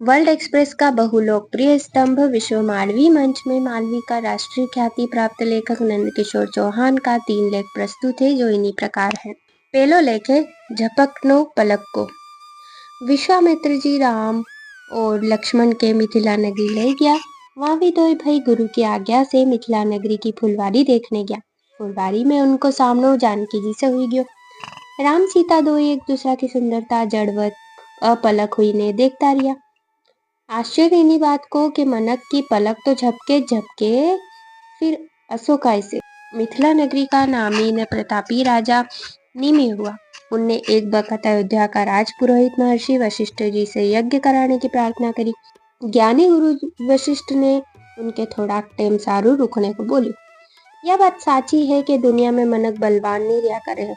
World express का बहुलोकप्रिय स्तंभ विश्व मानवीय मंच में मालवी का राष्ट्रीय ख्याति प्राप्त लेखक नंदकिशोर चौहान का 3 लेख प्रस्तुत है, जो इन्हीं प्रकार है। पहलो लेख है झपकनो पलक को। विश्वामित्र जी राम और लक्ष्मण के मिथिला नगरी ले गया। वहां भी दो भाई गुरु की आज्ञा से मिथिला नगरी की फुलवारी देखने गया। फुलवारी में उनको सामनो जानकी जी से हुई गयो। राम सीता दो एक दूसरा की सुंदरता जड़वत अपलक हुई ने देखता रिया। आश्चर्य इन्हीं बात को कि मनक की पलक तो झपके झपके फिर असो कैसे। मिथिला नगरी का नामी न प्रतापी राजा निमि हुआ। उनने एक बखत अयोध्या का राजपुरोहित महर्षि वशिष्ठ जी से यज्ञ कराने की प्रार्थना करी। ज्ञानी गुरु वशिष्ठ ने उनके थोड़ा टेम सारू रुकने को बोली। यह बात साची है कि दुनिया में मनक बलवान नहीं रिया करे है।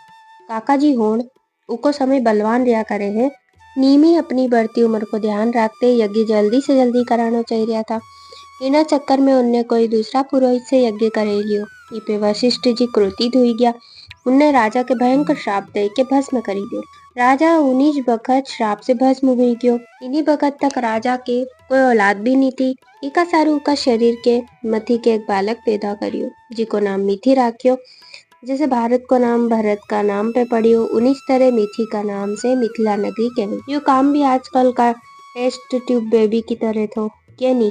काका जी होण उको समय बलवान रिया करे है। नीमी अपनी बढ़ती उम्र को ध्यान रखते यज्ञ जल्दी से जल्दी कराना चाहिए था। इना चक्कर में उनने कोई दूसरा पुरोहित से यज्ञ करे लियो। इपे वशिष्ठ जी क्रोधित हुई गया। उनने राजा के भयंकर श्राप दे के भस्म करी दियो। राजा 19 बखत श्राप से भस्म हुई गयो। इन्हीं बखत तक राजा के कोई औलाद भी नहीं थी। इका सारू का शरीर के मथी के एक बालक पैदा करियो, जिको नाम मिथि राख्यो। जैसे भारत को नाम भरत का नाम पे पड़ियो, उन्नीस तरह मिथि का नाम से मिथिला नगरी कहवे। यो काम भी आजकल का टेस्ट ट्यूब बेबी की तरह थो क्या नहीं।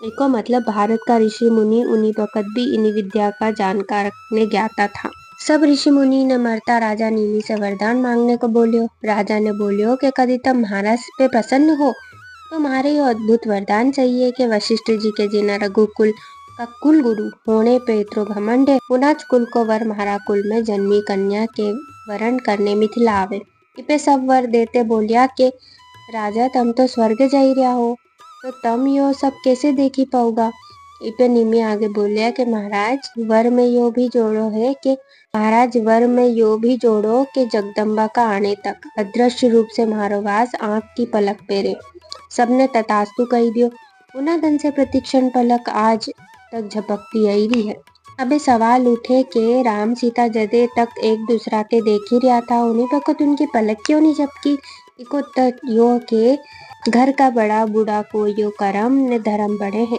इको मतलब भारत का ऋषि मुनि उन्हीं वक्त भी इन्हीं विद्या का जानकार ने ज्ञाता था। सब ऋषि मुनि ने मरता राजा नीमी से वरदान मांगने को बोलियो। राजा ने बोलियो कि कभी तुम महाराज पे प्रसन्न हो तो हमारे ये अद्भुत वरदान चाहिए कि वशिष्ठ जी के जिना रघुकुल का कुल गुरु होने पे इतरो घमंड है। पुनाच कुल को वर महारा कुल में जन्मी कन्या के वरण करने मिथिला आवे। इपे सब वर देते बोलिया के राजा तुम तो स्वर्ग जा ही रहा हो, तो तुम यो सब कैसे देखी पाओगा। इपे निमी आगे बोलिया कि महाराज वर में यो भी जोड़ो है कि जगदम्बा का आने तक अदृश्य रूप से मारो वास आंख की पलक पेरे। सबने तथास्तु कही दियो। पुनः धन से प्रतिक्षण पलक आज तक झपकती आई रही है। अबे सवाल उठे कि राम सीता जदे तक एक दूसरा के देख ही रहा था, उन्हीं वक्त उनकी पलक क्यों नहीं झपकी। इको तक यो के घर का बड़ा बूढ़ा को यो करम ने धर्म बड़े हैं।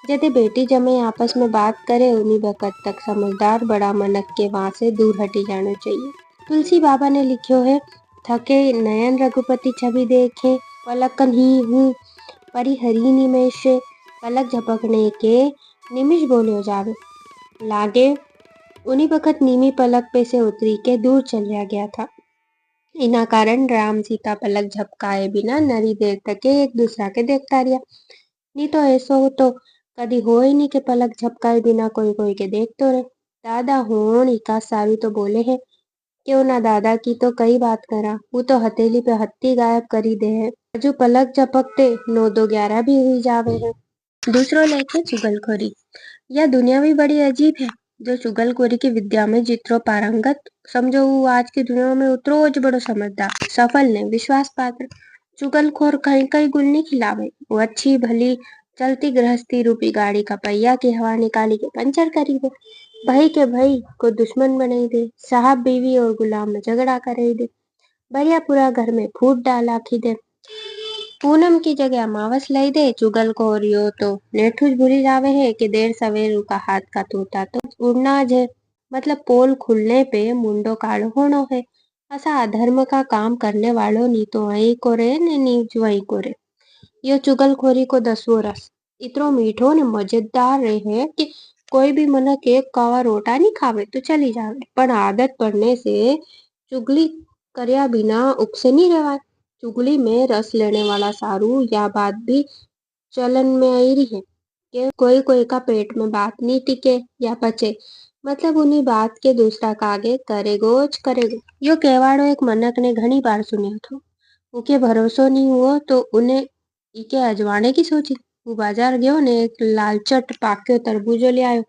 यदि बेटी जमे आपस में बात करे उन्हीं वक्त तक समझदार बड़ा मनक के वहां से दूर हटी जाना चाहिए। तुलसी बाबा ने लिखो है, थके नयन रघुपति छवि देखे पलकन ही हूँ परिहरी निमेश। पलक झपकने के निमिष बोले जावे लागे। उन्हीं वक्त नीमी पलक पे से उतरी के दूर चलिया गया था। इना कारण राम सीता पलक झपकाए बिना नरी देर तक एक दूसरा के देखता रिया। नहीं तो ऐसो तो कदी हो ही नहीं कि पलक झपकाए बिना कोई कोई के देख तो रहे। दादा होण इका सारू तो बोले है, क्यों ना दादा की तो कई बात करा, वो तो हथेली पे हत्ती गायब करी दे है। जो पलक झपकते 9 2 11 भी हुई जावे है। दूसरो लेख है चुगलखोरी। यह दुनिया भी बड़ी अजीब है। जो चुगलखोरी की विद्या में जितरो पारंगत समझो वो आज की दुनिया में उतरो ज बड़ो समझदार सफल ने विश्वास पात्र। चुगलखोर कहीं कहीं गुल नहीं खिलावे, वो अच्छी भली चलती गृहस्थी रूपी गाड़ी का पहिया की हवा निकाली के पंचर करी दे। भाई के भाई को दुश्मन बनाई दे, साहब बीवी और गुलाम में झगड़ा करे दे, बढ़िया पूरा घर में फूट डाल आखी दे। पूनम की जगह अमावस लाई दे। चुगलखोरियो तो नेठुज भूली जावे है कि देर सवेर का हाथ का तोता तो उड़ना है। मतलब पोल खुलने पे मुंडो कालो होनो है। ऐसा अधर्म का काम करने वालों नी तो वही को रे नी वही को रे। यो चुगलखोरी को 10वां रस इतनो मीठो ने मजेदार रहे कि कोई भी मनक एक कावा रोटा नहीं खावे तो चली जावे, पर आदत पड़ने से चुगली करया बिना उपसे नहीं रहवाय। चुगली में रस लेने वाला सारू यह बात भी चलन में आई रही है कि कोई कोई का पेट में बात नहीं टिके या पचे। मतलब उन्हीं बात के दूसरा का आगे करेगो। यो कहवाड़ो एक मनक ने घनी बार सुनिया था। उके भरोसो नहीं हुआ तो उन्हें इके अजवाने की सोची। वो बाजार गयो ने एक लालचट पाक्यो तरबूजो ले आयो।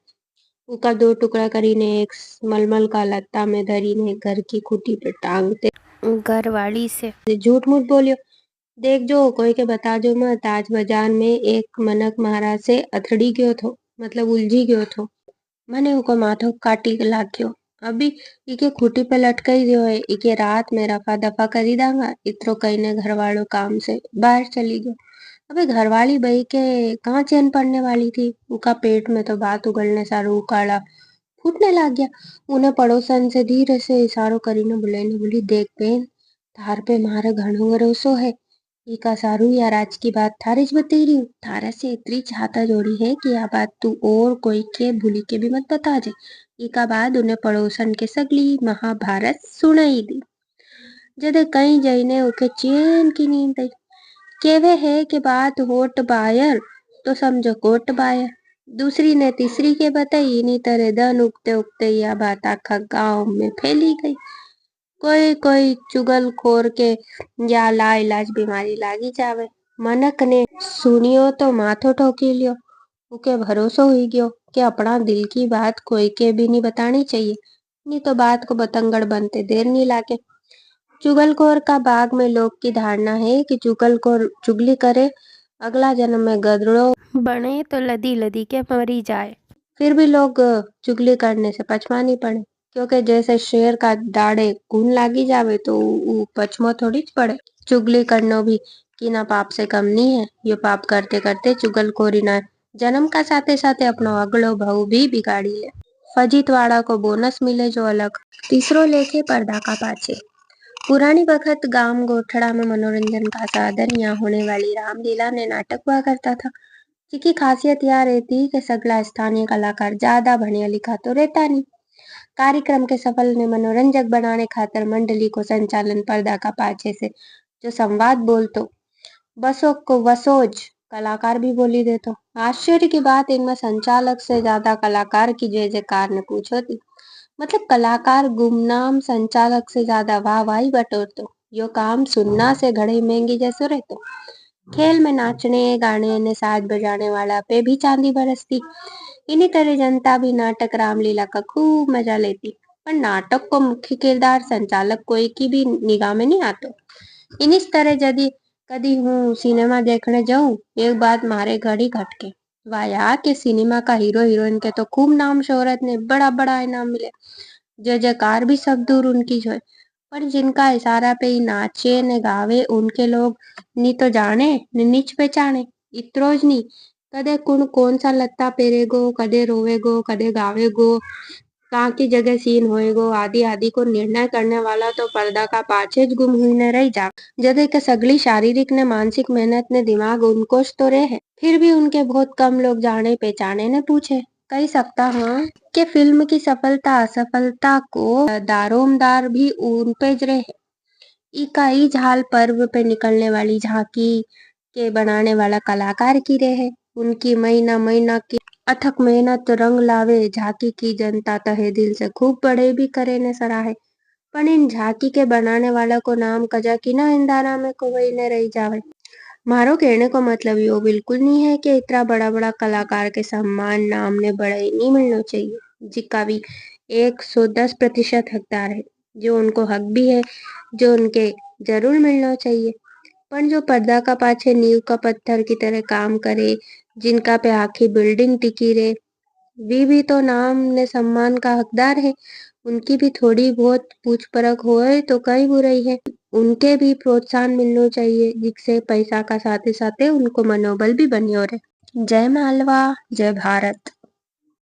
उका 2 टुकड़ा करीने एक मलमल का लत्ता में धरी ने घर की खूटी पे टांगते घर वाली से झूठ मूठ बोलियो, देख जो कोई के बता जो मत, आज बाजार में एक मनक महाराज से अथड़ी गयो थो, मतलब उलझी गयो थो। मने उको माथो काटी लाख्यो। अभी इके खूटी पे लटकाई दियो है, इके रात में रफा दफा करी दांगा। इतरो कहीं ने घर वालों काम से बाहर चली गयो। अबे घरवाली बई के कहाँ चैन पड़ने वाली थी, उनका पेट में तो बात उगलने सारू उकाड़ा फूटने लग गया। उन्हें पड़ोसन से धीरे से इशारों करीने बुलाईने बोली, देख बेन, थार पे मारे घणो भरोसो है। ईका सारू यार आज की बात थारे ज बतेरी रही हूँ, थारा से इतनी चाहता जोड़ी है कि यह बात तू और कोई के भूली के भी मत बता जे। ईका बाद उन्हें पड़ोसन के सगली महाभारत सुनाई दी। जदे कहीं जईने ओके चैन की नींद आई। केवे है कि बात होट बायर तो समझो कोट बायर। दूसरी ने तीसरी के बताई, इन्हीं तरह धन उगते उगते यह बात आखा गांव में फैली गई। कोई कोई चुगलखोर के या लाइलाज बीमारी लागी जावे। मनक ने सुनियो तो माथो ठोकी लियो। उके भरोसो हुई गयो कि अपना दिल की बात कोई के भी नहीं बतानी चाहिए, नहीं तो बात को बतंगड़ बनते देर नहीं लागे। चुगलखोर का बाग में लोग की धारणा है कि चुगलखोर चुगली करे, अगला जन्म में गधड़ो बने तो लदी लदी के मरी जाए। फिर भी लोग चुगली करने से पछमानी पड़े, क्योंकि जैसे शेर का दाड़े खून लागी जावे तो ऊ पछमो थोड़ी ज पड़े। चुगली करनो भी कीना पाप से कम नहीं है। ये पाप करते करते चुगलखोरी ना जन्म का साथे साथे अपनो अगलो भाव भी बिगाड़ी ले। फजीतवाड़ा को बोनस मिले जो अलग। तीसरो लेखे पर्दा का पाछे। पुरानी वक्त गांव गोठड़ा में मनोरंजन का साधन यहाँ होने वाली रामलीला ने नाटक हुआ करता था, जिसकी खासियत यह रहती कि सगला स्थानीय कलाकार ज्यादा बढ़िया लिखा तो रहता नहीं। कार्यक्रम के सफल ने मनोरंजक बनाने खातर मंडली को संचालन पर्दा का पाछे से जो संवाद बोलतो बसो को वसोज कलाकार भी बोली देतो। आश्चर्य की बात इनमें संचालक से ज्यादा कलाकार की जय जयकार ने पूछो थी। मतलब कलाकार गुमनाम संचालक से ज्यादा वाहवाही बटोरतो। यो काम सुनना से घड़े महंगी जैसो रहतो। खेल में नाचने गाने ने साज बजाने वाला पे भी चांदी बरसती। इन्हीं तरह जनता भी नाटक रामलीला का खूब मजा लेती, पर नाटक को मुख्य किरदार संचालक कोई की भी निगाह में नहीं आतो। इन्हीं तरह यदि कदी हूँ सिनेमा देखने जाऊं, एक बात मारे घड़ी खटके, वाह यार के सिनेमा का हीरो हीरोइन के तो खूब नाम शोहरत ने बड़ा बड़ा इनाम मिले, जय जयकार भी सब दूर उनकी जो है, पर जिनका इशारा पे ही नाचे ने गावे उनके लोग नी तो जाने ने नीच पहचाने। इतरो ज नहीं, कदे कुण कौन सा लत्ता पहरेगो, कदे रोवेगो, कदे गावेगो, कहाँ की जगह सीन होएगो, आदि आदि को निर्णय करने वाला तो पर्दा का पाछे ज गुम हुई ने रही जा। जदे के सगली शारीरिक ने मानसिक मेहनत ने दिमाग उनकोश तो रहे, फिर भी उनके बहुत कम लोग जाने पहचाने ने पूछे। कही सकता हाँ कि फिल्म की सफलता असफलता को दारोमदार भी उन पे ज रहे। इकाई झाल पर्व पे निकलने वाली झांकी के बनाने वाला कलाकार की रहे। उनकी महीना महीना की अथक मेहनत रंग लावे झांकी की जनता तहे दिल से खूब बड़े भी करे ने सराहे। पर इन झांकी के बनाने वाला को नाम कजा की ना इंदारा में कोई ने रही जावे। मारो कहने को मतलब यो बिल्कुल नहीं है कि इतना बड़ा बड़ा कलाकार के सम्मान नाम ने बड़ा ही नहीं मिलना चाहिए, जिसका भी 110% हकदार है, जो उनको हक भी है, जो उनके जरूर मिलना चाहिए। पर जो पर्दा का पाछे नींव का पत्थर की तरह काम करे, जिनका पे आखी बिल्डिंग टिकी रहे, वे भी तो नाम ने सम्मान का हकदार है। उनकी भी थोड़ी बहुत पूछ परख होए तो कई बुराई है। उनके भी प्रोत्साहन मिलना चाहिए, जिससे पैसा का साथे साथे उनको मनोबल भी बनियो रहे। जय मालवा, जय भारत।